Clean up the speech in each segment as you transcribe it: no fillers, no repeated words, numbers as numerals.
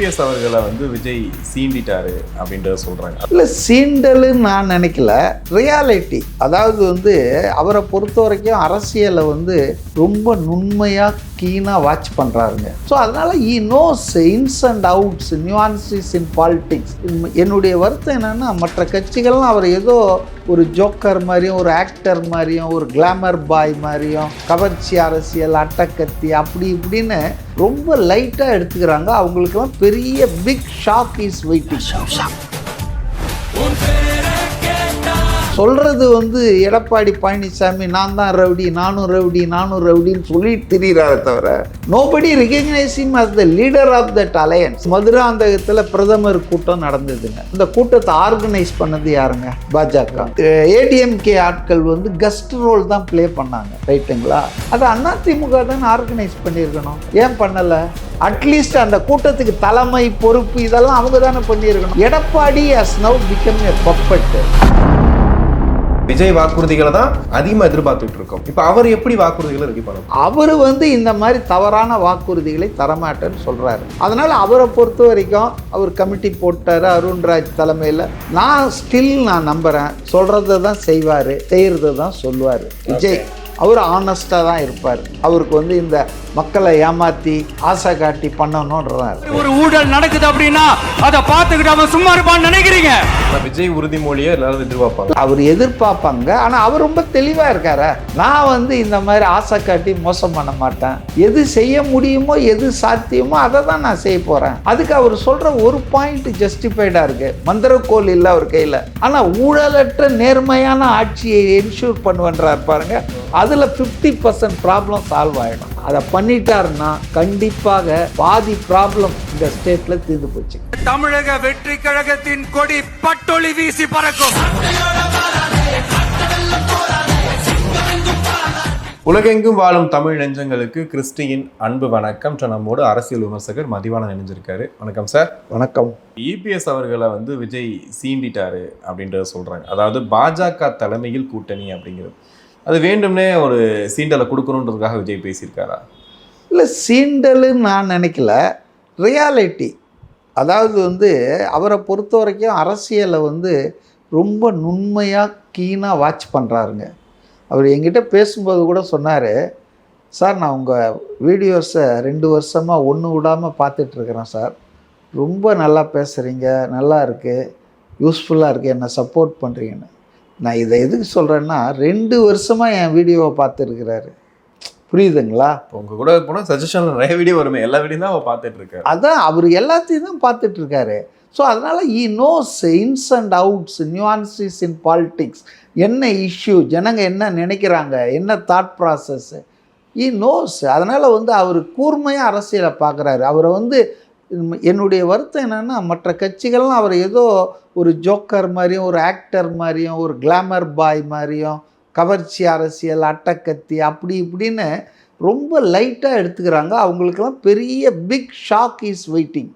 EPS அவர்களை வந்து விஜய் சீண்டிட்டாரு அப்படின்றத சொல்றாங்க. இல்லை, சீண்டலுன்னு நான் நினைக்கல, ரியாலிட்டி. அதாவது வந்து அவரை பொறுத்த வரைக்கும் அரசியலை வந்து ரொம்ப நுண்மையாக கீனாக வாட்ச் பண்ணுறாருங்க. ஸோ அதனால் he knows ins and outs, nuances in politics. என்னுடைய வருத்தம் என்னென்னா, மற்ற கட்சிகள்லாம் அவர் ஏதோ ஒரு ஜோக்கர் மாதிரியும், ஒரு ஆக்டர் மாதிரியும், ஒரு கிளாமர் பாய் மாதிரியும், கவர்ச்சி அரசியல், அட்டக்கத்தி அப்படி இப்படின்னு ரொம்ப லைட்டாக எடுத்துக்கிறாங்க. அவங்களுக்கெல்லாம் பெரிய பிக் ஷாக் இஸ் வெயிட்டிங். சொல்கிறது வந்து எடப்பாடி பழனிசாமி நான் தான் ரவுடி, நானும் ரவுடி, நானும் ரவுடின்னு சொல்லிட்டு திரிகிறாரே தவிர nobody recognise him as the leader of that alliance. மதுராந்தகத்தில் பிரதமர் கூட்டம் நடந்ததுங்க. இந்த கூட்டத்தை ஆர்கனைஸ் பண்ணது யாருங்க? பாஜக. ஏடிஎம்கே ஆட்கள் வந்து கெஸ்ட் ரோல் தான் ப்ளே பண்ணாங்க, ரைட்டுங்களா? அது அதிமுக தான் ஆர்கனைஸ் பண்ணியிருக்கணும். ஏன் பண்ணலை? அட்லீஸ்ட் அந்த கூட்டத்துக்கு தலைமை பொறுப்பு இதெல்லாம் அவங்க தானே பண்ணியிருக்கணும். Edappadi has now become a puppet. Vijay வாக்குறுதிகளை தான் அதிகமாக எதிர்பார்த்துட்டு இருக்கோம். இப்போ அவர் எப்படி வாக்குறுதிகளை ரெடி பண்ணணும்? அவர் வந்து இந்த மாதிரி தவறான வாக்குறுதிகளை தரமாட்டேன்னு சொல்கிறாரு. அதனால் அவரை பொறுத்த வரைக்கும் அவர் கமிட்டி போட்டார் அருண்ராஜ் தலைமையில். நான் நம்புகிறேன், சொல்கிறத தான் செய்வார், செய்கிறத தான் சொல்லுவார். விஜய் அவர் ஆனஸ்டாக தான் இருப்பார். அவருக்கு வந்து இந்த மக்களை ஏமாற்றி ஆசை காட்டி பண்ணணும்ன்றார். ஒரு ஊழல் நடக்குது அப்படின்னா அதை பார்த்துக்கிட்டு அவன் சும்மா இருப்பான்னு நினைக்கிறீங்க? விஜய் உறுதிமொழியை எல்லாரும் எதிர்பார்ப்பாங்க. அவர் எதிர்பார்ப்பாங்க. ஆனால் அவர் ரொம்ப தெளிவாக இருக்காரு. நான் வந்து இந்த மாதிரி ஆசை காட்டி மோசம் பண்ண மாட்டேன். எது செய்ய முடியுமோ, எது சாத்தியமோ அதை தான் நான் செய்ய போகிறேன். அதுக்கு அவர் சொல்கிற ஒரு பாயிண்ட் ஜஸ்டிஃபைடாக இருக்குது. மந்திரக்கோள் இல்லை அவர் கையில். ஆனால் ஊழலற்ற நேர்மையான ஆட்சியை என்ஷூர் பண்ணுவேன்றார் பாருங்க. அதில் 50% ப்ராப்ளம் சால்வ் ஆகிடும். அதை பண்ணிட்டாருன்னா கண்டிப்பாக பாதி ப்ராப்ளம் இந்த ஸ்டேட்ல தீர்ந்து போச்சு. தமிழக வெற்றி கழகத்தின் கொடி பட்டொளி வீசி பறக்கும். உலகெங்கும் வாழும் தமிழ் நெஞ்சங்களுக்கு கிறிஸ்டியின் அன்பு வணக்கம். நம்மோடு அரசியல் விமர்சகர் மதிவாணன் இணைஞ்சிருக்காரு. வணக்கம் சார். வணக்கம். இபிஎஸ் அவர்களை வந்து விஜய் சீண்டிட்டாரு அப்படின்றத சொல்றாங்க. அதாவது பாஜக தலைமையில் கூட்டணி அப்படிங்கிறது அது வேண்டும்னே ஒரு சீண்டலை கொடுக்கணுன்றதுக்காக விஜய் பேசியிருக்காரா? இல்லை, சீண்டலுன்னு நான் நினைக்கல, ரியாலிட்டி. அதாவது வந்து அவரை பொறுத்த வரைக்கும் அரசியலை வந்து ரொம்ப நுண்மையாக கீனாக வாட்ச் பண்ணுறாருங்க. அவர் என்கிட்ட பேசும்போது கூட சொன்னார், சார் நான் உங்கள் வீடியோஸை 2 வருஷமாக ஒன்று விடாமல் பார்த்துட்ருக்குறேன் சார். ரொம்ப நல்லா பேசுகிறீங்க, நல்லா இருக்குது, யூஸ்ஃபுல்லாக இருக்குது, என்னை சப்போர்ட் பண்ணுறீங்கன்னு. நான் இதை எதுக்கு சொல்கிறேன்னா, 2 வருஷமாக என் வீடியோவை பார்த்துருக்கிறாரு. புரியுதுங்களா? உங்கள் கூட போனால் சஜஷனில் நிறைய வீடியோ வருமே, எல்லா வீடியோ தான் அவர் பார்த்துட்ருக்காரு. அதான் அவர் எல்லாத்தையும் தான் பார்த்துட்ருக்காரு. ஸோ அதனால் he knows ins and outs, nuances in politics. என்ன இஷ்யூ, ஜனங்க என்ன நினைக்கிறாங்க, என்ன தாட் ப்ராசஸ்ஸு, ஈ நோஸ். அதனால் வந்து அவர் கூர்மையாக அரசியலை பார்க்குறாரு. அவரை வந்து என்னுடைய வருத்தம் என்னென்னா, மற்ற கட்சிகள்லாம் அவர் ஏதோ ஒரு ஜோக்கர் மாதிரியும், ஒரு ஆக்டர் மாதிரியும், ஒரு கிளாமர் பாய் மாதிரியும், கவர்ச்சி அரசியல், அட்டக்கத்தி அப்படி இப்படின்னு ரொம்ப லைட்டாக எடுத்துக்கிறாங்க. அவங்களுக்கெல்லாம் பெரிய பிக் ஷாக் இஸ் வெயிட்டிங்.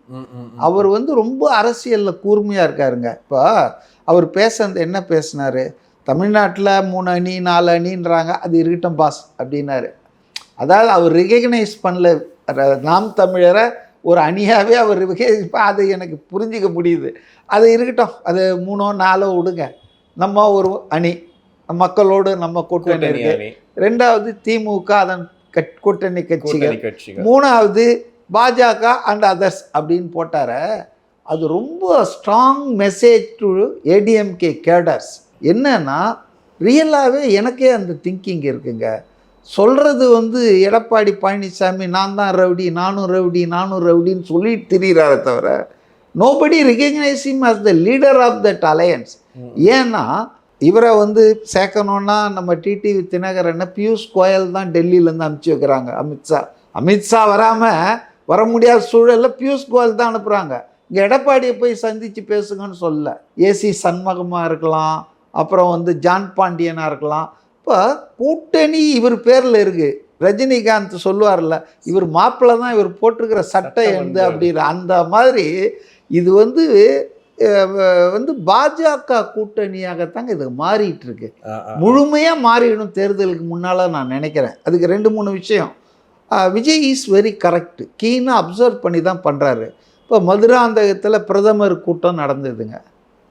அவர் வந்து ரொம்ப அரசியலில் கூர்மையாக இருக்காருங்க. இப்போ அவர் என்ன பேசினார், தமிழ்நாட்டில் 3 அணி 4 அணின்றாங்க, அது இருக்கட்டும் பாஸ் அப்படின்னாரு. அதாவது அவர் ரெகக்னைஸ் பண்ணல நாம் தமிழரை ஒரு அணியாகவே அவர் அது எனக்கு புரிஞ்சிக்க முடியுது. அது இருக்கட்டும், அது 3 4 விடுங்க. நம்ம ஒரு அணி, மக்களோடு நம்ம கூட்டணி இருக்கு. 2வது திமுக அதன் கூட்டணி கட்சிகள், 3வது பாஜக அண்ட் அதர்ஸ் அப்படின்னு போட்டார. அது ரொம்ப strong message to ADMK cadres. என்னன்னா, ரியலாகவே எனக்கே அந்த திங்கிங் இருக்குங்க. சொல்கிறது வந்து எடப்பாடி பழனிசாமி நான் தான் ரவுடி, நானும் ரவுடி, நானும் ரவுடின்னு சொல்லிட்டு திரிகிறாரே தவிர nobody recognise him as the leader of that alliance. ஏன்னா இவரை வந்து சேர்க்கணுன்னா நம்ம டிடிவி தினகரனை பியூஷ் கோயல் தான் டெல்லியிலேருந்து அனுப்பிச்சி வைக்கிறாங்க. அமித்ஷா வர முடியாத சூழலில் பியூஷ் கோயல் தான் அனுப்புகிறாங்க. இங்கே எடப்பாடியை போய் சந்தித்து பேசுங்கன்னு சொல்ல. ஏசி சண்முகமாக இருக்கலாம், அப்புறம் வந்து ஜான் பாண்டியனாக இருக்கலாம். இப்போ கூட்டணி இவர் பேரில் இருக்குது. ரஜினிகாந்த் சொல்லுவார்ல, இவர் மாப்பிள்ளை தான் இவர் போட்டிருக்கிற சட்டை வந்து அப்படின்ற அந்த மாதிரி இது வந்து பாஜக கூட்டணியாகத்தாங்க இது மாறிட்டு இருக்கு. முழுமையாக மாறிடும் தேர்தலுக்கு முன்னால் நான் நினைக்கிறேன். அதுக்கு 2 3 விஷயம். Vijay is very correct. கீனாக அப்சர்வ் பண்ணி தான் பண்ணுறாரு. இப்போ மதுராந்தகத்தில் பிரதமர் கூட்டம் நடந்ததுங்க,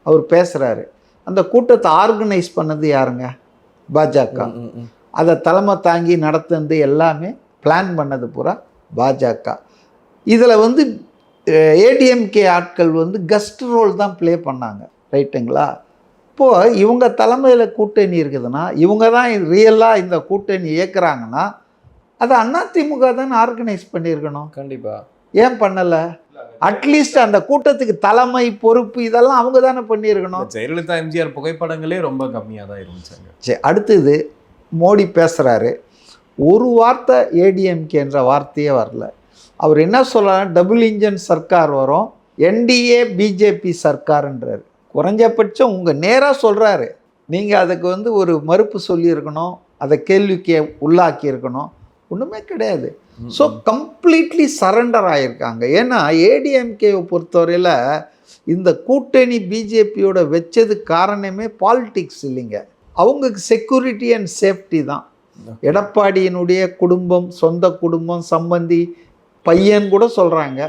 அவர் பேசுகிறாரு. அந்த கூட்டத்தை ஆர்கனைஸ் பண்ணது யாருங்க? பாஜக. அதை தலைமை தாங்கி நடத்துனது எல்லாமே பிளான் பண்ணது பூரா பாஜக. இதில் வந்து ஏடிஎம்கே ஆட்கள் வந்து கஸ்ட் ரோல் தான் ப்ளே பண்ணாங்க, ரைட்டுங்களா? இப்போது இவங்க தலைமையில் கூட்டணி இருக்குதுன்னா, இவங்க தான் ரியலாக இந்த கூட்டணி இயக்குறாங்கன்னா, அதை அதிமுக தானே ஆர்கனைஸ் பண்ணியிருக்கணும். கண்டிப்பா. ஏன் பண்ணலை? அட்லீஸ்ட் அந்த கூட்டத்துக்கு தலைமை பொறுப்பு இதெல்லாம் அவங்க தானே பண்ணியிருக்கணும். ஜெயலலிதா எம்ஜிஆர் புகைப்படங்களே ரொம்ப கம்மியாக தான் இருந்துச்சாங்க. சரி, அடுத்தது மோடி பேசுகிறாரு, ஒரு வார்த்தை ஏடிஎம்கேன்ற வார்த்தையே வரல. அவர் என்ன சொல்கிறார்? டபுள் இன்ஜின் சர்க்கார் வரும், என்டிஏ பிஜேபி சர்க்காருன்றார். குறைஞ்சபட்சம் உங்கள் நேராக சொல்கிறாரு, நீங்கள் அதுக்கு வந்து ஒரு மறுப்பு சொல்லியிருக்கணும், அதை கேள்விக்கு உள்ளாக்கி இருக்கணும். ஒன்றுமே கிடையாது. ஸோ கம்ப்ளீட்லி சரண்டர் ஆகியிருக்காங்க. ஏன்னா ஏடிஎம்கேவை பொறுத்தவரையில் இந்த கூட்டணி பிஜேபியோட வச்சது காரணமே பாலிடிக்ஸ் இல்லைங்க, அவங்களுக்கு செக்யூரிட்டி அண்ட் சேஃப்டி தான். எடப்பாடியினுடைய குடும்பம், சொந்த குடும்பம், சம்பந்தி, பையன் கூட சொல்கிறாங்க,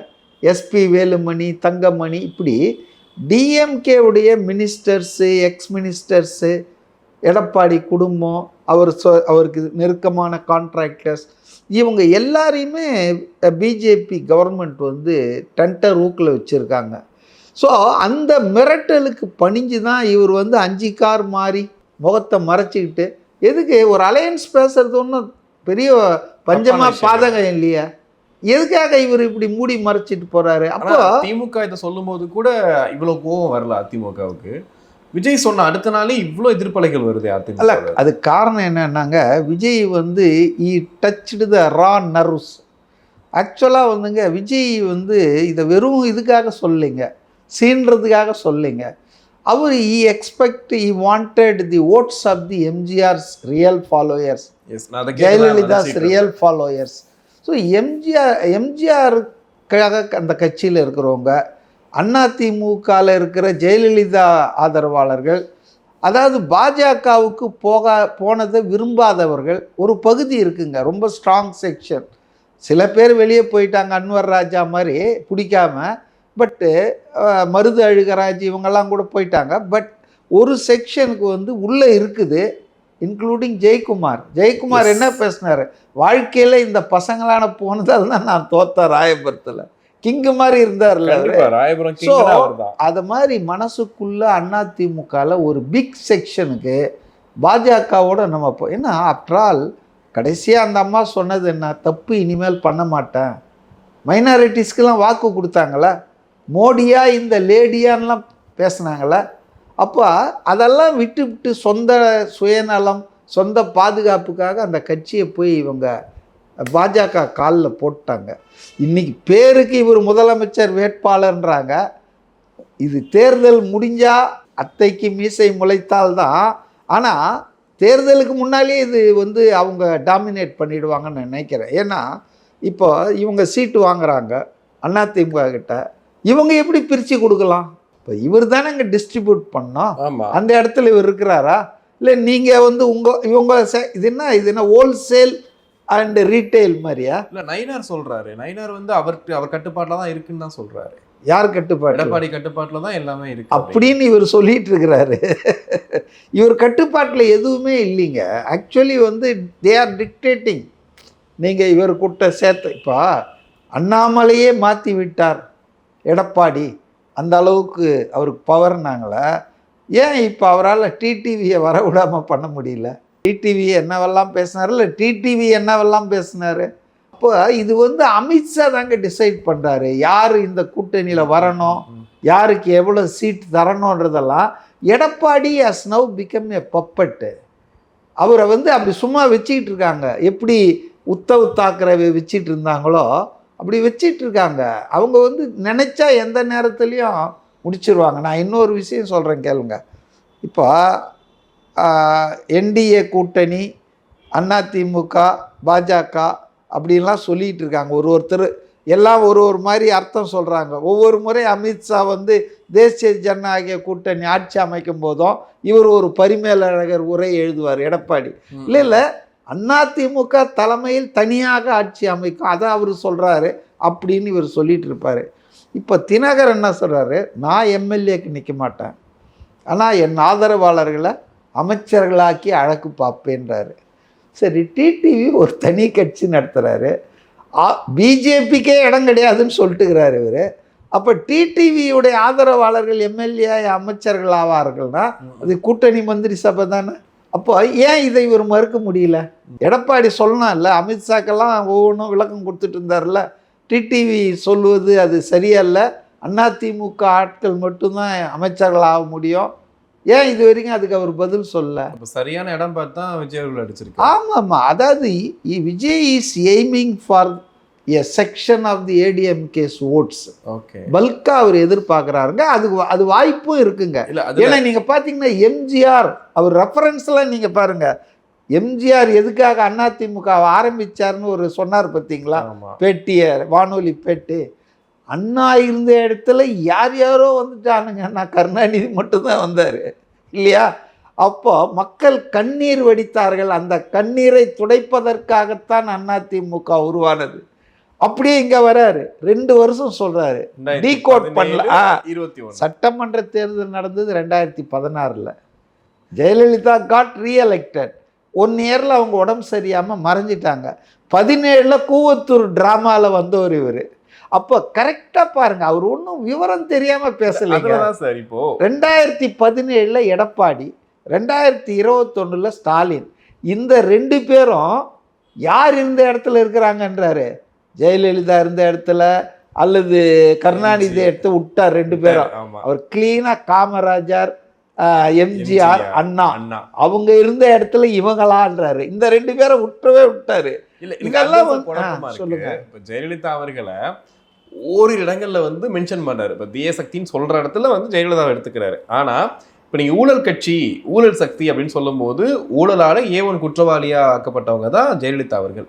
எஸ்பி வேலுமணி, தங்கமணி, இப்படி டிஎம்கேவுடைய மினிஸ்டர்ஸு, எக்ஸ் மினிஸ்டர்ஸு, எடப்பாடி குடும்பம், அவருக்கு நெருக்கமான கான்ட்ராக்டர்ஸ், இவங்க எல்லாரையுமே பிஜேபி கவர்மெண்ட் வந்து டென்டர் ஊக்கில் வச்சுருக்காங்க. ஸோ அந்த மிரட்டலுக்கு பணிஞ்சு தான் இவர் வந்து 5 கார் மாறி முகத்தை மறைச்சிக்கிட்டு, எதுக்கு ஒரு அலையன்ஸ் பேசுறது ஒன்றும் பெரிய பஞ்சமாக பாதகம் இல்லையா? எதுக்காக இவர் இப்படி மூடி மறைச்சிட்டு போறாரு? அப்போ திமுக இதை சொல்லும் போது கூட இவ்வளவு கோவம் வரல அதிமுகவுக்கு. விஜய் சொன்ன அடுத்த நாளே இவ்வளோ எதிர்ப்பலைகள் வருது அதிமுக. அல்ல, அது காரணம் என்னன்னாங்க, விஜய் வந்து டச்டு த ரா நர்வ்ஸ். ஆக்சுவலாக வந்துங்க விஜய் வந்து இதை வெறும் இதுக்காக சொல்லிங்க, சீன்றதுக்காக சொல்லிங்க. அவர் he wanted the votes of the MGR's real followers, Jayalalithaa's real followers. So எம்ஜிஆருக்காக அந்த கட்சியில் இருக்கிறவங்க, அதிமுகவில் இருக்கிற ஜெயலலிதா ஆதரவாளர்கள், அதாவது பாஜகவுக்கு போனதை விரும்பாதவர்கள் ஒரு பகுதி இருக்குங்க, ரொம்ப ஸ்ட்ராங் செக்ஷன். சில பேர் வெளியே போயிட்டாங்க, அன்வர் ராஜா மாதிரி பிடிக்காம, பட்டு மருது அழுகராஜ் இவங்கெல்லாம் கூட போயிட்டாங்க. பட் ஒரு செக்ஷனுக்கு வந்து உள்ளே இருக்குது, இன்க்ளூடிங் ஜெயக்குமார் என்ன பேசினார்? வாழ்க்கையில் இந்த பசங்களான போனதால் தான் நான் தோத்த ராயபுரத்தில், கிங்கு மாதிரி இருந்தார்ல. ஸோ அது மாதிரி மனசுக்குள்ள அதிமுகவில் ஒரு பிக் செக்ஷனுக்கு பாஜகவோட நம்ம ஏன்னா ஆஃப்டர் ஆல் கடைசியாக அந்த அம்மா சொன்னது என்ன? தப்பு இனிமேல் பண்ண மாட்டேன். மைனாரிட்டிஸ்க்கெல்லாம் வாக்கு கொடுத்தாங்களே, மோடியா இந்த லேடியான்லாம் பேசுனாங்களே. அப்போ அதெல்லாம் விட்டு சொந்த சுயநலம், சொந்த பாதுகாப்புக்காக அந்த கட்சியை போய் இவங்க பாஜக காலில் போட்டாங்க. இன்றைக்கி பேருக்கு இவர் முதலமைச்சர் வேட்பாளர்ன்றாங்க. இது தேர்தல் முடிஞ்சால் அத்தைக்கு மீசை முளைத்தால்தான். ஆனால் தேர்தலுக்கு முன்னாலே இது வந்து அவங்க டாமினேட் பண்ணிடுவாங்கன்னு நினைக்கிறேன். ஏன்னா இப்போ இவங்க சீட்டு வாங்குறாங்க அதிமுக கிட்ட, இவங்க எப்படி பிரித்து கொடுக்கலாம்? இப்போ இவர் தானே இங்கே டிஸ்ட்ரிபியூட் பண்ணோம், அந்த இடத்துல இவர் இருக்கிறாரா? இல்லை நீங்கள் வந்து இவங்க இது என்ன ஹோல்சேல் அண்ட் ரீட்டைல் மாதிரியா? இல்லை, நயினார் சொல்கிறாரு, நயினார் வந்து அவர் கட்டுப்பாட்டில் தான் இருக்குன்னு தான் சொல்கிறாரு. யார் கட்டுப்பாடு? எடப்பாடி கட்டுப்பாட்டில் தான் எல்லாமே இருக்கு அப்படின்னு இவர் சொல்லிட்டு இருக்கிறாரு. இவர் கட்டுப்பாட்டில் எதுவுமே இல்லைங்க. ஆக்சுவலி வந்து தே ஆர் டிக்டேட்டிங். நீங்கள் இவர் கூட்ட சேர்த்து இப்போ அண்ணாமலையே மாற்றி விட்டார் எடப்பாடி, அந்த அளவுக்கு அவருக்கு பவர்னாங்களே. ஏன் இப்போ அவரால் டிடிவியை வர விடாமல் பண்ண முடியல? டிடிவி என்னவெல்லாம் பேசினார், இல்லை டிடிவி என்னவெல்லாம் பேசினார். அப்போ இது வந்து அமித்ஷா தாங்க டிசைட் பண்ணுறாரு யார் இந்த கூட்டணியில் வரணும், யாருக்கு எவ்வளோ சீட் தரணுன்றதெல்லாம். Edappadi has now become a puppet. அவரை வந்து அப்படி சும்மா வச்சுக்கிட்டு இருக்காங்க. எப்படி உத்தவ் தாக்கரே வச்சிட்டு இருந்தாங்களோ அப்படி வச்சிட்டு இருக்காங்க. அவங்க வந்து நினச்சா எந்த நேரத்துலையும் முடிச்சிருவாங்க. நான் இன்னொரு விஷயம் சொல்கிறேன் கேளுங்க. இப்போ என்டிஏ கூட்டணி, அதிமுக, பாஜக அப்படின்லாம் சொல்லிகிட்டு இருக்காங்க. ஒருத்தர் எல்லாம் ஒரு மாதிரி அர்த்தம் சொல்கிறாங்க. ஒவ்வொரு முறை அமித்ஷா வந்து தேசிய ஜனநாயக கூட்டணி ஆட்சி அமைக்கும் போதும் இவர் ஒரு பரிமேலழகர் உரை எழுதுவார் எடப்பாடி. இல்லை அதிமுக தலைமையில் தனியாக ஆட்சி அமைக்கும், அதை அவர் சொல்கிறாரு அப்படின்னு இவர் சொல்லிட்டு இருப்பார். இப்போ தினகர் என்ன சொல்கிறாரு, நான் எம்எல்ஏக்கு நிற்க மாட்டேன், ஆனால் என் ஆதரவாளர்களை அமைச்சர்களாக்கி அழகு பார்ப்பேன்றாரு. சரி, டிடிவி ஒரு தனி கட்சி நடத்துகிறாரு, பிஜேபிக்கே இடம் கிடையாதுன்னு சொல்லிட்டுக்கிறாரு இவர். அப்போ டிடிவியுடைய ஆதரவாளர்கள் எம்எல்ஏ அமைச்சர்கள் ஆவார்கள்னா அது கூட்டணி மந்திரி சபை தானே. அப்போ ஏன் இதை இவர் மறுக்க முடியல? எடப்பாடி சொல்லலாம் இல்லை, அமித்ஷாக்கெல்லாம் ஒவ்வொன்றும் விளக்கம் கொடுத்துட்டு இருந்தார்ல. டிடிவி சொல்லுவது அது சரியில்லை, அதிமுக ஆட்கள் மட்டும்தான் அமைச்சர்கள் ஆக முடியும், ஏன் இது வரைக்கும் அதுக்கு அவர் பதில் சொல்ல? சரியான இடம் பார்த்தா விஜய் அவர்கள் அடிச்சிருக்காரு. ஆமாம்மா, அதாவது Vijay is aiming for a section of the ADMK's votes. Okay, பல்கா அவர் எதிர்பார்க்குறாருங்க. அது வாய்ப்பும் இருக்குங்க. ஏன்னா நீங்கள் பார்த்தீங்கன்னா எம்ஜிஆர் அவர் ரெஃபரன்ஸ்லாம் நீங்கள் பாருங்கள், எம்ஜிஆர் எதுக்காக அதிமுக ஆரம்பிச்சார்னு ஒரு சொன்னார் பார்த்தீங்களா பேட்டியை, வானொலி பேட்டி. அண்ணா இருந்த இடத்துல யார் யாரோ வந்துட்டானுங்க, நான் கருணாநிதி மட்டும்தான் வந்தார் இல்லையா? அப்போ மக்கள் கண்ணீர் வடித்தார்கள், அந்த கண்ணீரை துடைப்பதற்காகத்தான் அதிமுக உருவானது. அப்படியே இங்கே வராரு, 2 வருஷம் சொல்கிறாரு, டீகோட் பண்ணல. 21 சட்டமன்ற தேர்தல் நடந்தது 2016. Jayalalithaa God re-elected. 1 இயரில் அவங்க உடம்பு சரியாமல் மறைஞ்சிட்டாங்க. 17 கூவத்தூர் ட்ராமாவில் வந்தவர் இவர். அப்போ கரெக்டாக பாருங்க, அவர் ஒன்றும் விவரம் தெரியாமல் பேசலைங்க சார். இப்போ 2017 எடப்பாடி, 2021 ஸ்டாலின், இந்த 2 பேரும் யார் இருந்த இடத்துல இருக்கிறாங்கன்றாரு. ஜெயலலிதா இருந்த இடத்துல அல்லது கருணாநிதி எடுத்து விட்டார் 2 பேரும். அவர் கிளீனாக காமராஜர், எம்ஜிஆர், அண்ணா அவங்க இருந்த இடத்துல இவங்களான்றாரு. இந்த 2 பேரை விட்டாரு. இதெல்லாம் சொல்லுங்க. இப்போ ஜெயலலிதா அவர்களை ஓரிரு இடங்கள்ல வந்து மென்ஷன் பண்ணாரு. இப்போ தீய சக்தின்னு சொல்ற இடத்துல வந்து ஜெயலலிதாவை எடுத்துக்கிறாரு. ஆனா இப்போ நீங்க ஊழல் கட்சி, ஊழல் சக்தி அப்படின்னு சொல்லும் போது ஊழலால A1 குற்றவாளியா ஆக்கப்பட்டவங்க தான் ஜெயலலிதா அவர்கள்.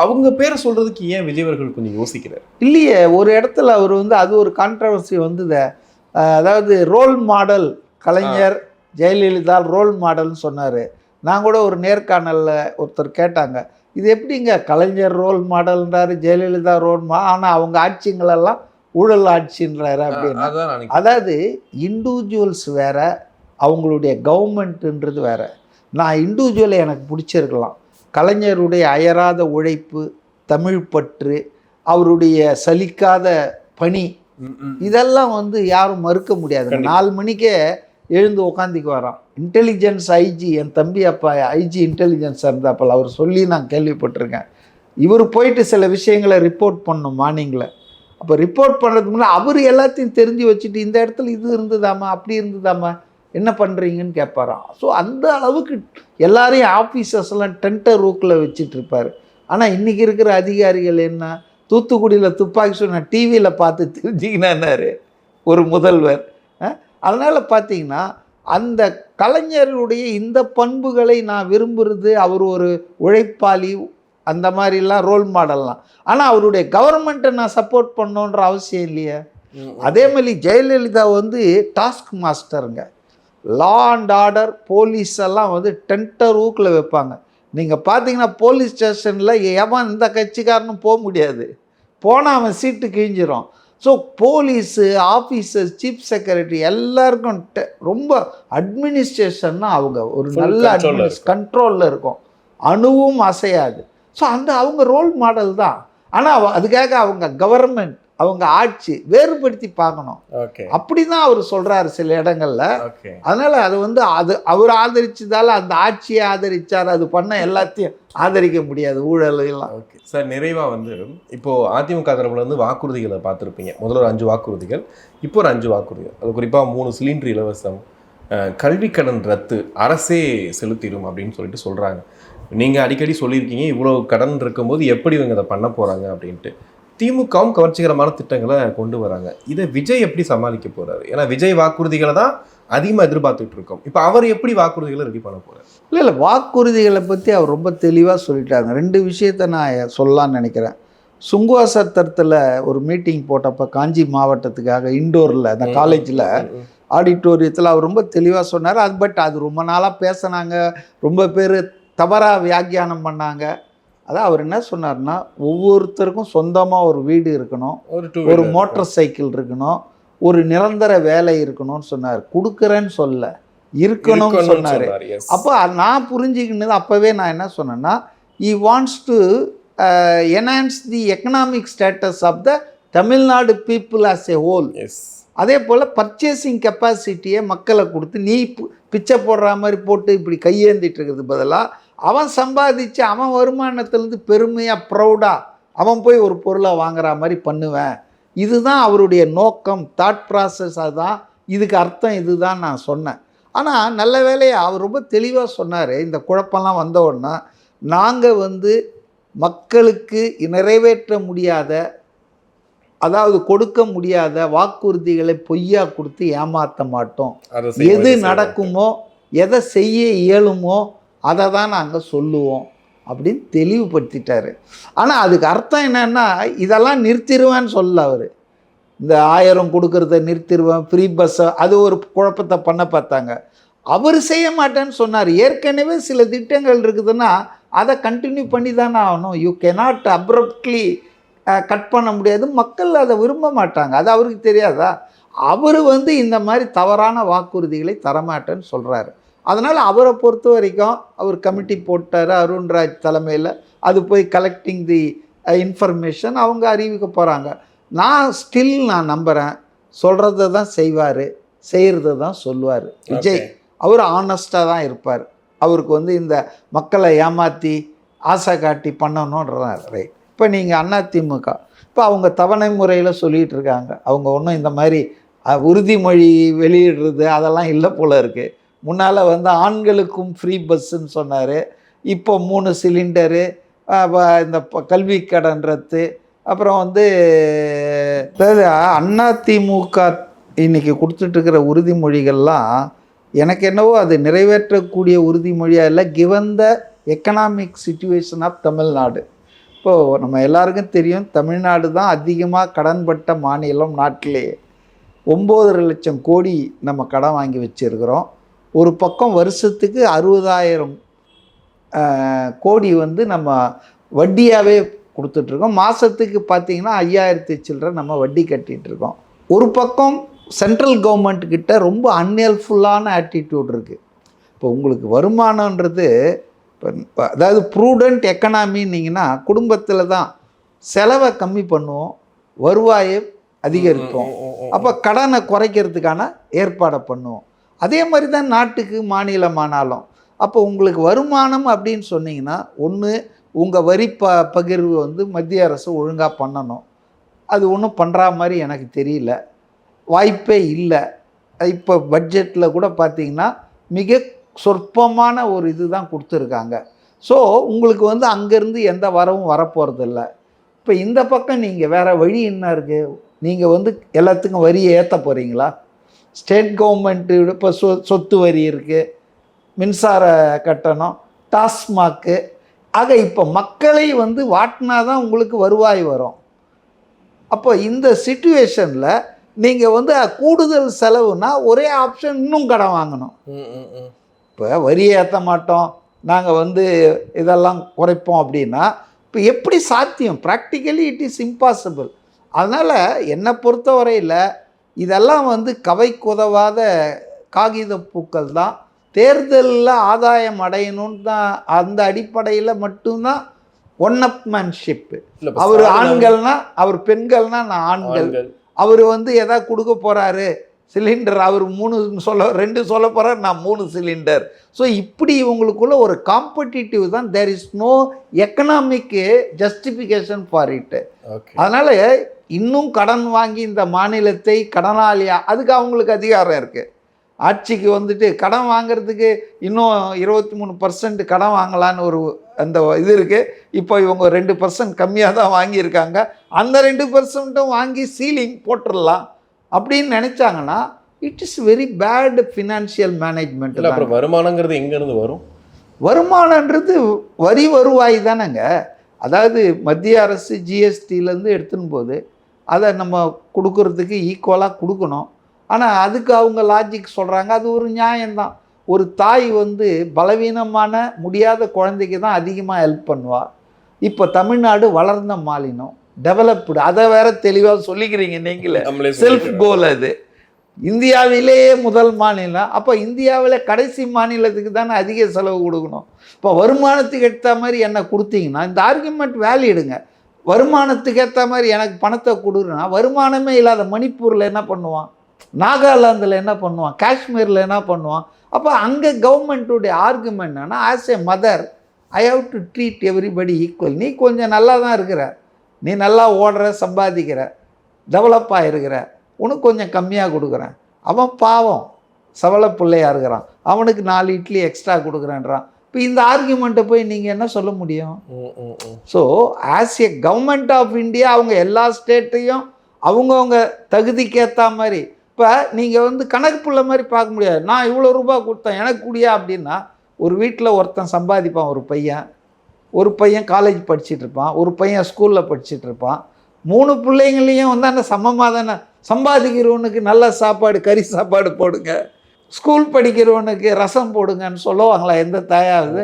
அவங்க பேரை சொல்றதுக்கு ஏன் விஜய் அவர்கள் கொஞ்சம் யோசிக்கிறார்? இல்லையே, ஒரு இடத்துல அவர் வந்து அது ஒரு கான்ட்ரவர்சி வந்தது. அதாவது ரோல் மாடல் கலைஞர், ஜெயலலிதா ரோல் மாடல்னு சொன்னார். நான் கூட ஒரு நேர்காணலில் ஒருத்தர் கேட்டாங்க, இது எப்படிங்க கலைஞர் ரோல் மாடல்ன்றாரு, ஜெயலலிதா ரோல் ஆனால் அவங்க ஆட்சிங்களெல்லாம் ஊழல் ஆட்சின்றாரு அப்படின்னு. அதாவது இண்டிவிஜுவல்ஸ் வேற, அவங்களுடைய கவர்மெண்ட்டுன்றது வேற. நான் இண்டிவிஜுவலை எனக்கு பிடிச்சிருக்கலாம், கலைஞருடைய அயராத உழைப்பு, தமிழ் பற்று, அவருடைய சலிக்காத பணி, இதெல்லாம் வந்து யாரும் மறுக்க முடியாது. 4 மணிக்கே எழுந்து உட்காந்துக்கு வரான். இன்டெலிஜென்ஸ் ஐஜி, என் தம்பி அப்பா ஐஜி இன்டெலிஜென்ஸ் இருந்தாப்பல், அவர் சொல்லி நான் கேள்விப்பட்டிருக்கேன். இவர் போயிட்டு சில விஷயங்களை ரிப்போர்ட் பண்ணணும் மார்னிங்கில். அப்போ ரிப்போர்ட் பண்ணுறதுக்கு முன்னாடி அவர் எல்லாத்தையும் தெரிஞ்சு வச்சுட்டு, இந்த இடத்துல இது இருந்ததாமா, அப்படி இருந்ததாமா, என்ன பண்ணுறீங்கன்னு கேட்பாராம். ஸோ அந்த அளவுக்கு எல்லாரையும் ஆஃபீஸர்ஸ்லாம் டென்டர் ரூக்கில் வச்சுட்டு இருப்பார். ஆனால் இன்றைக்கி இருக்கிற அதிகாரிகள் என்ன, தூத்துக்குடியில் துப்பாக்கி சொன்ன டிவியில் பார்த்து தெரிஞ்சிக்கினாரு ஒரு முதல்வர். அதனால் பார்த்தீங்கன்னா அந்த கலைஞருடைய இந்த பண்புகளை நான் விரும்புகிறது, அவர் ஒரு உழைப்பாளி, அந்த மாதிரிலாம் ரோல் மாடல்லாம். ஆனால் அவருடைய கவர்மெண்ட்டை நான் சப்போர்ட் பண்ணோன்ற அவசியம் இல்லையே. அதே மாதிரி ஜெயலலிதா வந்து டாஸ்க் மாஸ்டருங்க. லா அண்ட் ஆர்டர், போலீஸ் எல்லாம் வந்து டென்டர் ஊக்கில் வைப்பாங்க. நீங்கள் பார்த்தீங்கன்னா போலீஸ் ஸ்டேஷனில் எவன் இந்த கட்சிக்காரனும் போக முடியாது, போனால் அவன் சீட்டு கிழிஞ்சிரும். So police, officers, chief secretary எல்லாருக்கும் ரொம்ப அட்மினிஸ்ட்ரேஷன்னா அவங்க ஒரு நல்ல கண்ட்ரோலில் இருக்கும், அணுவும் அசையாது. ஸோ அவங்க ரோல் மாடல் தான். ஆனால் அதுக்காக அவங்க கவர்மெண்ட், அவங்க ஆட்சி வேறுபடுத்தி பார்க்கணும். அப்படி தான் அவர் சொல்கிறாரு சில இடங்களில். அதனால் அது வந்து அவர் ஆதரிச்சதால் அந்த ஆட்சியை ஆதரித்தார், அது பண்ண எல்லாத்தையும் ஆதரிக்க முடியாது, ஊழல் எல்லாம். சார், நிறைவாக வந்து இப்போது அதிமுக தரப்புல வந்து வாக்குறுதிகளை பார்த்துருப்பீங்க. முதல்ல ஒரு 5 வாக்குறுதிகள், இப்போ ஒரு 5 வாக்குறுதிகள். அது குறிப்பாக 3 சிலிண்டர் இலவசம், கல்வி கடன் ரத்து, அரசே செலுத்திடும் அப்படின்னு சொல்லிட்டு சொல்கிறாங்க. நீங்கள் அடிக்கடி சொல்லியிருக்கீங்க இவ்வளோ கடன் இருக்கும்போது எப்படி இவங்க அதை பண்ண போகிறாங்க அப்படின்ட்டு. திமுகவும் கவர்ச்சிகரமான திட்டங்களை கொண்டு வராங்க. இதை விஜய் எப்படி சமாளிக்க போகிறாரு? ஏன்னா விஜய் வாக்குறுதிகளை தான் அதிகமாக எதிர்பார்த்துட்டு இருக்கோம். இப்போ அவர் எப்படி வாக்குறுதிகளை ரெடி பண்ண போகிறார்? இல்லை, வாக்குறுதிகளை பற்றி அவர் ரொம்ப தெளிவாக சொல்லிட்டாங்க. 2 விஷயத்தை நான் சொல்லலான்னு நினைக்கிறேன். சுங்குவா சத்திரத்தில் ஒரு மீட்டிங் போட்டப்போ காஞ்சி மாவட்டத்துக்காக இண்டோரில், அந்த காலேஜில் ஆடிட்டோரியத்தில் அவர் ரொம்ப தெளிவாக சொன்னார். அது அது ரொம்ப நாளாக பேசினாங்க, ரொம்ப பேர் தவறாக வியாக்கியானம் பண்ணாங்க. அதான் அவர் என்ன சொன்னார்னா, ஒவ்வொருத்தருக்கும் சொந்தமாக ஒரு வீடு இருக்கணும், ஒரு டூ ஒரு மோட்டார் சைக்கிள் இருக்கணும், ஒரு நிரந்தர வேலை இருக்கணும்னு சொன்னார். கொடுக்குறேன்னு சொல்ல, இருக்கணும்னு சொன்னார். அப்போ நான் புரிஞ்சுக்கினது அப்போவே நான் என்ன சொன்னேன்னா, he wants to enhance the economic status of the Tamil Nadu people as a whole. அதே போல் பர்ச்சேசிங் கெப்பாசிட்டியை மக்களை கொடுத்து, நீ பிச்சை போடுற மாதிரி போட்டு இப்படி கையேந்திட்டு இருக்கிறது பதிலாக அவன் சம்பாதிச்சு அவன் வருமானத்துலேருந்து பெருமையாக ப்ரௌடாக அவன் போய் ஒரு பொருளை வாங்குற மாதிரி பண்ணுவேன். இதுதான் அவருடைய நோக்கம், தாட் ப்ராசஸ். அதுதான் இதுக்கு அர்த்தம், இதுதான் நான் சொன்னேன். ஆனால் நல்ல வேலையை அவர் ரொம்ப தெளிவாக சொன்னார். இந்த குழப்பம்லாம் வந்த உடனே, நாங்கள் வந்து மக்களுக்கு நிறைவேற்ற முடியாத, அதாவது கொடுக்க முடியாத வாக்குறுதிகளை பொய்யா கொடுத்து ஏமாற்ற மாட்டோம். எது நடக்குமோ, எதை செய்ய இயலுமோ அதை தான் நாங்கள் சொல்லுவோம் அப்படின்னு தெளிவுபடுத்திட்டாரு. ஆனால் அதுக்கு அர்த்தம் என்னன்னா, இதெல்லாம் நிறுத்திடுவேன்னு சொல்லல அவர். இந்த 1000 கொடுக்கறத நிறுத்திடுவேன், ஃப்ரீ பஸ்ஸை, அது ஒரு குழப்பத்தை பண்ண பார்த்தாங்க. அவர் செய்ய மாட்டேன்னு சொன்னார். ஏற்கனவே சில திட்டங்கள் இருக்குதுன்னா அதை கண்டினியூ பண்ணி தானே ஆகணும். யூ கெனாட் அப்ரப்ட்லி கட் பண்ண முடியாது. மக்கள் அதை விரும்ப மாட்டாங்க. அது அவருக்கு தெரியாதா? அவர் வந்து இந்த மாதிரி தவறான வாக்குறுதிகளை தரமாட்டேன்னு சொல்கிறாரு. அதனால் அவரை பொறுத்த வரைக்கும் அவர் கமிட்டி போட்டார் அருண்ராஜ் தலைமையில். அது போய் கலெக்டிங் தி இன்ஃபர்மேஷன் அவங்க அறிவிக்க போகிறாங்க. நான் நம்புகிறேன், சொல்கிறத தான் செய்வார், செய்கிறத தான் சொல்லுவார். விஜய் அவர் ஆனஸ்டாக தான் இருப்பார். அவருக்கு வந்து இந்த மக்களை ஏமாற்றி ஆசை காட்டி பண்ணணுன்றார். ரைட். இப்போ நீங்கள் அதிமுக இப்போ அவங்க தவணை முறையில் சொல்லிகிட்டு இருக்காங்க. அவங்க ஒன்றும் இந்த மாதிரி உறுதிமொழி வெளியிடுறது அதெல்லாம் இல்லை போல் இருக்குது. முன்னால் வந்து ஆண்களுக்கும் ஃப்ரீ பஸ்ஸுன்னு சொன்னார். இப்போ 3 சிலிண்டரு, இந்த கல்வி கடன் ரத்து, அப்புறம் வந்து அதிமுக இன்றைக்கி கொடுத்துட்ருக்கிற உறுதிமொழிகள்லாம் எனக்கு என்னவோ அது நிறைவேற்றக்கூடிய உறுதிமொழியாக இல்லை, given the economic situation of Tamil Nadu. இப்போது நம்ம எல்லாருக்கும் தெரியும், தமிழ்நாடு தான் அதிகமாக கடன்பட்ட மாநிலம் நாட்டிலேயே. 9.5 லட்சம் கோடி நம்ம கடன் வாங்கி வச்சுருக்கிறோம். ஒரு பக்கம் வருஷத்துக்கு 60,000 கோடி வந்து நம்ம வட்டியாகவே கொடுத்துட்ருக்கோம். மாதத்துக்கு பார்த்திங்கன்னா 5,000 சில்லரை நம்ம வட்டி கட்டிகிட்ருக்கோம். ஒரு பக்கம் சென்ட்ரல் கவர்மெண்ட்டுக்கிட்ட ரொம்ப அன்ஹெல்ப்ஃபுல்லான ஆட்டிடியூட் இருக்குது. இப்போ உங்களுக்கு வருமானன்றது இப்போ அதாவது ப்ரூடெண்ட் எக்கனாமின்னிங்கன்னா குடும்பத்தில் தான் செலவை கம்மி பண்ணுவோம், வருவாயை அதிகரிப்போம், அப்போ கடனை குறைக்கிறதுக்கான ஏற்பாடை பண்ணுவோம். அதே மாதிரி தான் நாட்டுக்கு மாநிலமானாலும். அப்போ உங்களுக்கு வருமானம் அப்படின்னு சொன்னிங்கன்னா, ஒன்று உங்கள் வரி பகிர்வு வந்து மத்திய அரசு ஒழுங்காக பண்ணணும். அது ஒன்றும் பண்ணுற மாதிரி எனக்கு தெரியல, வாய்ப்பே இல்லை. இப்போ பட்ஜெட்டில் கூட பார்த்திங்கன்னா மிக சொற்பமான ஒரு இது தான் கொடுத்துருக்காங்க. ஸோ உங்களுக்கு வந்து அங்கேருந்து எந்த வரவும் வரப்போகிறதில்ல. இப்போ இந்த பக்கம் நீங்கள் வேறு வழி என்ன இருக்குது? நீங்கள் வந்து எல்லாத்துக்கும் வரியை ஏற்ற போகிறீங்களா? ஸ்டேட் கவர்மெண்ட்டு இப்போ சொத்து வரி இருக்குது, மின்சார கட்டணம், டாஸ்மாக்கு. ஆக இப்போ மக்களை வந்து வாட்டினா தான் உங்களுக்கு வருவாய் வரும். அப்போ இந்த சிச்சுவேஷனில் நீங்கள் வந்து கூடுதல் செலவுனா ஒரே ஆப்ஷன் இன்னும் கடன் வாங்கணும். இப்போ வரியை ஏற்ற மாட்டோம், நாங்கள் வந்து இதெல்லாம் குறைப்போம் அப்படின்னா இப்போ எப்படி சாத்தியம்? Practically it is impossible. அதனால் என்னை பொறுத்தவரையில் இதெல்லாம் வந்து கவைக்கு உதவாத காகித பூக்கள் தான். தேர்தலில் ஆதாயம் அடையணும்னு தான், அந்த அடிப்படையில் மட்டும்தான் ஒன்னப்மேன்ஷிப்பு. அவர் ஆண்கள்னா அவர் பெண்கள்னா நான் ஆண்கள். அவர் வந்து எதா கொடுக்க போகிறாரு சிலிண்டர், அவர் 2 சொல்ல போகிறார், நான் 3 சிலிண்டர். ஸோ இப்படி இவங்களுக்குள்ள ஒரு காம்படிட்டிவ் தான். There is no economic justification for it. அதனால் இன்னும் கடன் வாங்கி இந்த மாநிலத்தை கடனாளியா, அதுக்கு அவங்களுக்கு அதிகாரம் இருக்குது. ஆட்சிக்கு வந்துட்டு கடன் வாங்கிறதுக்கு இன்னும் 23% கடன் வாங்கலான்னு ஒரு அந்த இது இருக்குது. இப்போ இவங்க 2% கம்மியாக தான் வாங்கியிருக்காங்க. அந்த 2% வாங்கி சீலிங் போட்டுடலாம் அப்படின்னு நினச்சாங்கன்னா it is very bad financial management. அப்புறம் வருமானங்கிறது எங்கேருந்து வரும்? வருமானன்றது வரி வருவாய் தானேங்க. அதாவது மத்திய அரசு ஜிஎஸ்டியிலேருந்து எடுத்துன்னு போது அதை நம்ம கொடுக்கறதுக்கு ஈக்குவலாக கொடுக்கணும். ஆனால் அதுக்கு அவங்க லாஜிக் சொல்கிறாங்க, அது ஒரு நியாயம்தான். ஒரு தாய் வந்து பலவீனமான முடியாத குழந்தைக்கு தான் அதிகமாக ஹெல்ப் பண்ணுவாள். இப்போ தமிழ்நாடு வளர்ந்த மாநிலம், டெவலப்டு, அதை வேற தெளிவாக சொல்லிக்கிறீங்க நீங்களே. செல்ஃப் கோல் அது. இந்தியாவிலேயே முதல் மாநிலம். அப்போ இந்தியாவில் கடைசி மாநிலத்துக்கு தானே அதிக செலவு கொடுக்கணும். இப்போ வருமானத்துக்கு ஏற்ற மாதிரி என்ன கொடுத்தீங்கன்னா, இந்த ஆர்குமெண்ட் வேலிடுங்க. வருமானத்துக்கு ஏற்ற மாதிரி எனக்கு பணத்தை கொடுக்குறேன்னா, வருமானமே இல்லாத மணிப்பூரில் என்ன பண்ணுவான், நாகாலாந்தில் என்ன பண்ணுவான், காஷ்மீரில் என்ன பண்ணுவான்? அப்போ அங்கே கவர்மெண்ட்டுடைய ஆர்குமெண்ட் என்னன்னா, as a mother I have to treat everybody equal. நீ கொஞ்சம் நல்லா தான் இருக்கிற, நீ நல்லா ஓடுற, சம்பாதிக்கிற, டெவலப் ஆகிருக்கிற, உனக்கு கொஞ்சம் கம்மியாக கொடுக்குறேன். அவன் பாவம் சவள பிள்ளையாக இருக்கிறான், அவனுக்கு 4 இட்லி எக்ஸ்ட்ரா கொடுக்குறேன்றான். இப்போ இந்த ஆர்குமெண்ட்டை போய் நீங்கள் என்ன சொல்ல முடியும்? So as a government of India அவங்க எல்லா ஸ்டேட்டையும் அவங்கவுங்க தகுதிக்கேற்ற மாதிரி, இப்போ நீங்கள் வந்து கணக்கு புள்ள மாதிரி பார்க்க முடியாது. நான் இவ்வளோ ரூபா கொடுத்தேன் எனக்கு கூடியா அப்படின்னா, ஒரு வீட்டில் ஒருத்தன் சம்பாதிப்பான், ஒரு பையன் காலேஜ் படிச்சுட்டு இருப்பான், ஒரு பையன் ஸ்கூலில் படிச்சுட்டு இருப்பான். 3 பிள்ளைங்களையும் வந்து அந்த சமமாக தானே, சம்பாதிக்கிறவனுக்கு நல்ல சாப்பாடு, கறி சாப்பாடு போடுங்க, ஸ்கூல் படிக்கிறவனுக்கு ரசம் போடுங்கன்னு சொல்லுவாங்களா எந்த தாயாவது?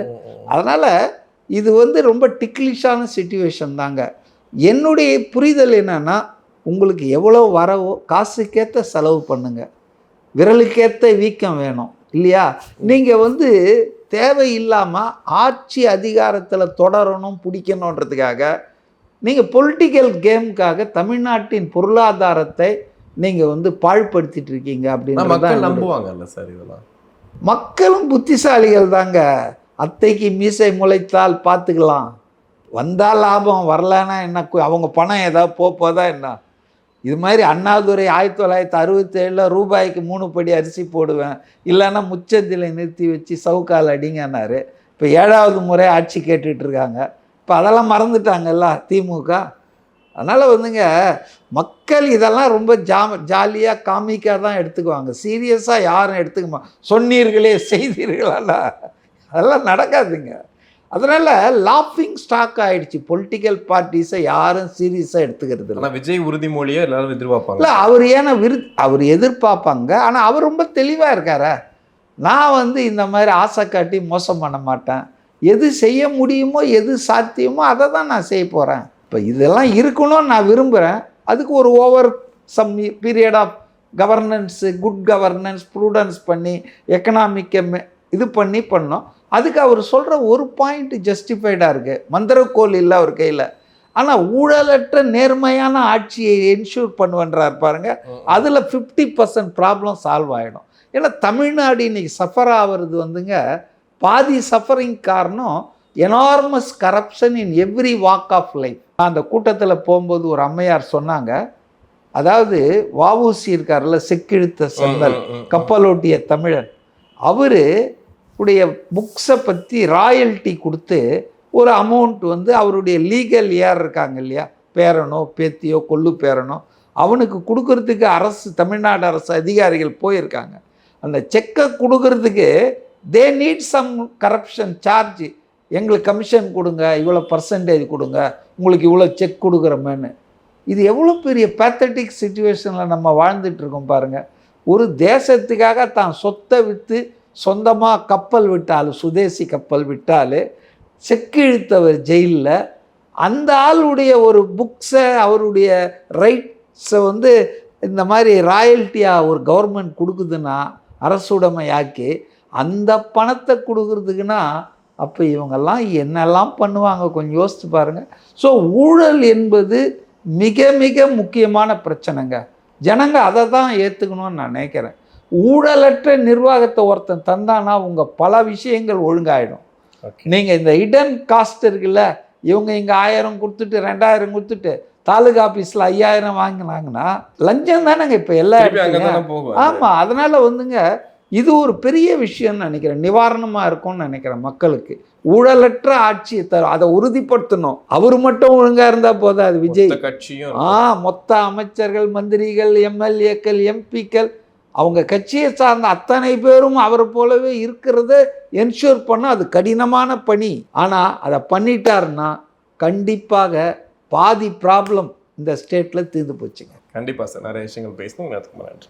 அதனால் இது வந்து ரொம்ப டிக்லிஷான சிச்சுவேஷன் தாங்க. என்னுடைய புரிதல் என்னென்னா, உங்களுக்கு எவ்வளோ வரவோ காசுக்கேற்ற செலவு பண்ணுங்க, விரலுக்கேற்ற வீக்கம் வேணும் இல்லையா? நீங்கள் வந்து தேவையில்லாமல் ஆட்சி அதிகாரத்தில் தொடரணும், பிடிக்கணுன்றதுக்காக நீங்கள் பொலிட்டிக்கல் கேமுக்காக தமிழ்நாட்டின் பொருளாதாரத்தை நீங்கள் வந்து பாழ்படுத்திட்டு இருக்கீங்க அப்படின்னு மக்கள் நம்புவாங்கல்ல சார்? இதெல்லாம் மக்களும் புத்திசாலிகள் தாங்க. அத்தைக்கு மீசை முளைத்தால் பார்த்துக்கலாம், வந்தால் லாபம், வரலன்னா என்ன, அவங்க பணம் ஏதாவது போப்போதா என்ன? இது மாதிரி அண்ணாதுரை 1967 ரூபாய்க்கு 3 படி அரிசி போடுவேன், இல்லைன்னா முச்சந்தில் நிறுத்தி வச்சு சவுக்கால் அடிங்கன்னாரு. இப்போ 7வது முறை ஆட்சி கேட்டுட்டு இருக்காங்க. இப்போ அதெல்லாம் மறந்துட்டாங்கல்ல திமுக. அதனால் வந்துங்க, மக்கள் இதெல்லாம் ரொம்ப ஜாலியாக காமிக்காக தான் எடுத்துக்குவாங்க, சீரியஸாக யாரும் எடுத்துக்குமா. சொன்னீர்களே செய்தீர்களா, அதெல்லாம் நடக்காதுங்க. அதனால் லாஃபிங் ஸ்டாக் ஆகிடுச்சு. பொலிட்டிக்கல் பார்ட்டிஸை யாரும் சீரியஸாக எடுத்துக்கிறது இல்லை. ஆனால் விஜய் உறுதிமொழியை எல்லாரும் எதிர்பார்ப்பாங்க. இல்லை, அவர் ஏன்னா அவர் எதிர்பார்ப்பாங்க. ஆனால் அவர் ரொம்ப தெளிவாக இருக்காரா, நான் வந்து இந்த மாதிரி ஆசை காட்டி மோசம் பண்ண மாட்டேன், எது செய்ய முடியுமோ எது சாத்தியமோ அதை தான் நான் செய்ய போகிறேன். இப்போ இதெல்லாம் இருக்கணும்னு நான் விரும்புகிறேன். அதுக்கு ஒரு over some period of governance, good governance, prudence பண்ணி எக்கனாமிக்கை இது பண்ணோம். அதுக்கு அவர் சொல்கிற ஒரு பாயிண்ட் ஜஸ்டிஃபைடாக இருக்குது. மந்திரக்கோள் இல்லை அவர் கையில், ஆனால் ஊழலற்ற நேர்மையான ஆட்சியை என்ஷூர் பண்ணுவன்றார் பாருங்க. அதில் 50% ப்ராப்ளம் சால்வ் ஆகிடும். ஏன்னா தமிழ்நாடு இன்னைக்கு சஃபர் ஆகிறது வந்துங்க, பாதி சஃபரிங் காரணம் enormous corruption in every walk of life. அந்த கூட்டத்தில் போகும்போது ஒரு அம்மையார் சொன்னாங்க, அதாவது வஉசி இருக்கார்ல, செக்கிழுத்த செந்தல், கப்பலோட்டிய தமிழன், அவர் உடைய புக்ஸை பற்றி ராயல்ட்டி கொடுத்து ஒரு அமௌண்ட் வந்து அவருடைய லீகல் ஏர் இருக்காங்க இல்லையா, பேரனோ பேத்தியோ கொள்ளு பேரனோ, அவனுக்கு கொடுக்கறதுக்கு அரசு, தமிழ்நாடு அரசு அதிகாரிகள் போயிருக்காங்க. அந்த செக்கை கொடுக்கறதுக்கு they need some corruption charge, எங்களுக்கு கமிஷன் கொடுங்க, இவ்வளோ பர்சன்டேஜ் கொடுங்க, உங்களுக்கு இவ்வளோ செக் கொடுக்குறோமேன்னு. இது எவ்வளோ பெரிய பேத்தட்டிக் சிச்சுவேஷனில் நம்ம வாழ்ந்துட்டுருக்கோம் பாருங்கள். ஒரு தேசத்துக்காக தான் சொத்தை விற்று சொந்தமாக கப்பல் விட்டாலும், சுதேசி கப்பல் விட்டாலும், செக்கு இழுத்தவர் ஜெயிலில், அந்த ஆளுடைய ஒரு புக்ஸை, அவருடைய ரைட்ஸை வந்து இந்த மாதிரி ராயல்ட்டியாக ஒரு கவர்மெண்ட் கொடுக்குதுன்னா, அரசுடைமையாக்கி அந்த பணத்தை கொடுக்குறதுக்குன்னா, அப்போ இவங்கெல்லாம் என்னெல்லாம் பண்ணுவாங்க கொஞ்சம் யோசித்து பாருங்கள். ஸோ ஊழல் என்பது மிக மிக முக்கியமான பிரச்சனைங்க. ஜனங்க அதை தான் ஏற்றுக்கணும்னு நான் நினைக்கிறேன். ஊழலற்ற நிர்வாகத்தை ஒருத்தன் தந்தானா உங்கள் பல விஷயங்கள் ஒழுங்காயிடும். நீங்கள் இந்த இடன் காஸ்ட் இருக்குல்ல, இவங்க இங்கே 1000 கொடுத்துட்டு 2000 கொடுத்துட்டு தாலுகா ஆஃபீஸில் 5000 வாங்கினாங்கன்னா லஞ்சம் தானேங்க இப்போ எல்லா இடத்துலையும். ஆமாம், அதனால் வந்துங்க இது ஒரு பெரிய விஷயம்னு நினைக்கிறேன், நிவாரணமாக இருக்கும்னு நினைக்கிறேன் மக்களுக்கு. ஊழலற்ற ஆட்சியை அதை உறுதிப்படுத்தணும். அவர் மட்டும் ஒழுங்காக இருந்தால் போதாது, விஜய் கட்சியும் மொத்த அமைச்சர்கள், மந்திரிகள், எம்எல்ஏக்கள், எம்பிக்கள், அவங்க கட்சியை சார்ந்த அத்தனை பேரும் அவரை போலவே இருக்கிறத என்ஷூர் பண்ண அது கடினமான பணி. ஆனால் அதை பண்ணிட்டாருன்னா கண்டிப்பாக பாதி ப்ராப்ளம் இந்த ஸ்டேட்டில் தீர்ந்து போச்சுங்க. கண்டிப்பாக சார், நிறைய விஷயங்கள் பேசணும். நன்றி.